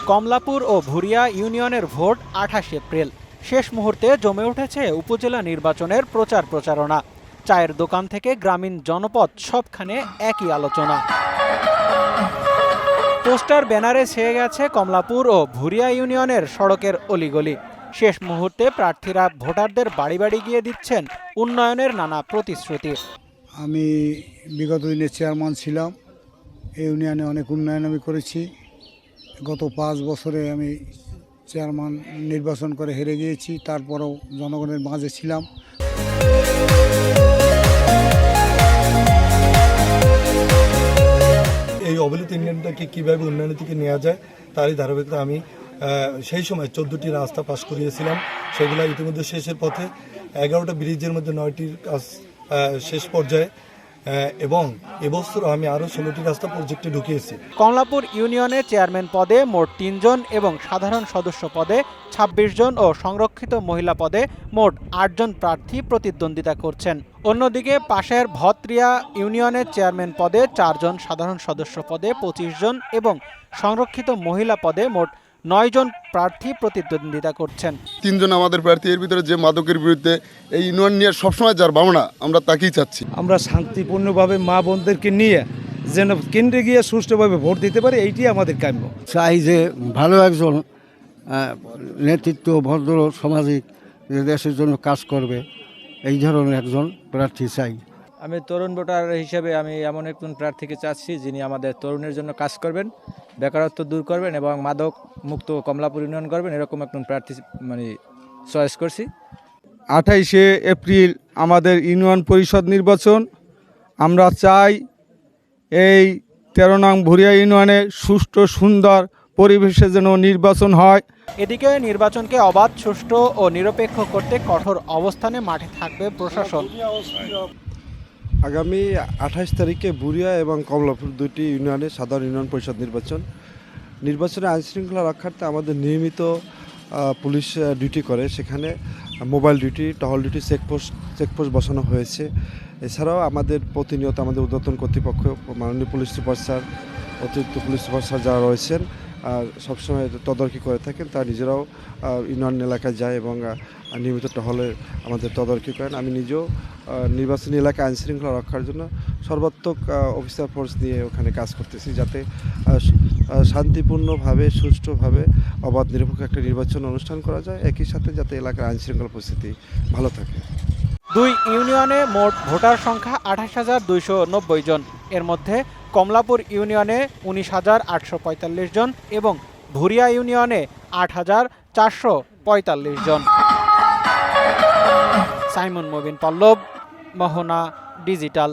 কমলাপুর ও ভুরিয়া ইউনিয়নের vote 28 April. শেষ মুহূর্তে জমে উঠেছে উপজেলা নির্বাচনের প্রচারণা। চায়ের দোকান থেকে গ্রামীণ জনপদ সবখানে একই আলোচনা। পোস্টার ব্যানারে ছেয়ে গেছে কমলাপুর ও ভুরিয়া ইউনিয়নের সড়কের অলিগলি। শেষ মুহূর্তে প্রার্থীরা ভোটারদের বাড়ি বাড়ি গিয়ে দিচ্ছেন উন্নয়নের নানা প্রতিশ্রুতি। আমি বিগত দিনে চেয়ারম্যান ছিলাম, এই ইউনিয়নে অনেক উন্নয়ন আমি করেছি। গত 5 বছরে আমি চেয়ারম্যান নির্বাচন করে হেরে গিয়েছি, তারপরেও জনগণের মাঝে ছিলাম। এই অবহেলিত ইউনিয়নটাকে কীভাবে উন্নয়নের দিকে নেওয়া যায় তারই ধারাবাহিকতা আমি সেই সময় 14টি রাস্তা পাশ করিয়েছিলাম। সেগুলো ইতিমধ্যে শেষের পথে, 11টা ব্রিজের মধ্যে 9টির কাজ শেষ পর্যায়ে, এবং এবছর আমি আরও 16টি রাস্তা প্রজেক্টে ঢুকিয়েছি। কমলাপুর ইউনিয়নে চেয়ারম্যান পদে মোট 3 জন এবং সাধারণ সদস্য পদে 26 জন ও সংরক্ষিত মহিলা পদে মোট 8 জন প্রার্থী প্রতিদ্বন্দ্বিতা করছেন। অন্যদিকে পাশের ভত্রিয়া ইউনিয়নের চেয়ারম্যান পদে 4 জন, সাধারণ সদস্য পদে 25 জন এবং সংরক্ষিত মহিলা পদে মোট 9 জন প্রার্থী প্রতিদ্বন্দ্বিতা করছেন। 3 জন আমাদের প্রার্থী। এর ভিতরে যে মাদকের বিরুদ্ধে এই ইউনিয়ন নিয়ে সবসময় যার ভাবনা, আমরা তাকেই চাচ্ছি। আমরা শান্তিপূর্ণভাবে মা বোনদেরকে নিয়ে যেন কেন্দ্রে গিয়ে সুষ্ঠুভাবে ভোট দিতে পারি, এইটি আমাদের কাম্য। চাই যে ভালো একজন নেতৃত্ব, ভদ্র, সামাজিক, দেশের জন্য কাজ করবে, এই ধরনের একজন প্রার্থী চাই। আমি তরুণ ভোটার হিসেবে আমি এমন একজন প্রার্থীকে চাচ্ছি যিনি আমাদের তরুণের জন্য কাজ করবেন, বেকারত্ব দূর করবেন এবং মাদক মুক্ত কমলাপুর ইউনিয়ন করবেন, এরকম একজন প্রার্থী চয়েস করছি। 28 এপ্রিল আমাদের ইউনিয়ন পরিষদ নির্বাচন। আমরা চাই এই 13 নং ভুরিয়া ইউনিয়নে সুষ্ঠু সুন্দর পরিবেশে যেন নির্বাচন হয়। এদিকে নির্বাচনকে অবাধ, সুষ্ঠু ও নিরপেক্ষ করতে কঠোর অবস্থানে মাঠে থাকবে প্রশাসন। আগামী 28 তারিখে ভুরিয়া এবং কমলাপুর 2টি ইউনিয়নে সাধারণ ইউনিয়ন পরিষদ নির্বাচনে আইনশৃঙ্খলা রক্ষার্থে আমাদের নিয়মিত পুলিশ ডিউটি করে। সেখানে মোবাইল ডিউটি, টহল ডিউটি, চেকপোস্ট বসানো হয়েছে। এছাড়াও আমাদের প্রতিনিয়ত আমাদের ঊর্ধ্বতন কর্তৃপক্ষ, মাননীয় পুলিশ সুপার স্যার, অতিরিক্ত পুলিশ সুপার স্যার যারা রয়েছেন সবসময় তদারকি করে থাকেন। তারা নিজেরাও ইউনিয়ন এলাকায় যায় এবং নিয়মিত টহলে আমাদের তদারকি করেন। আমি নিজেও নির্বাচনী এলাকায় আইনশৃঙ্খলা রক্ষার জন্য সর্বাত্মক অফিসার ফোর্স নিয়ে ওখানে কাজ করতেছি, যাতে শান্তিপূর্ণভাবে, সুষ্ঠুভাবে, অবাধ নিরপেক্ষ একটা নির্বাচন অনুষ্ঠান করা যায়, একই সাথে যাতে এলাকার আইনশৃঙ্খলা পরিস্থিতি ভালো থাকে। 2 ইউনিয়নে মোট ভোটার সংখ্যা 28,290 জন। এর মধ্যে কমলাপুর ইউনিয়নে 19,845 জন এবং ভুরিয়া ইউনিয়নে 8,445 জন। সাইমন মুবিন পল্লব, মোহনা ডিজিটাল।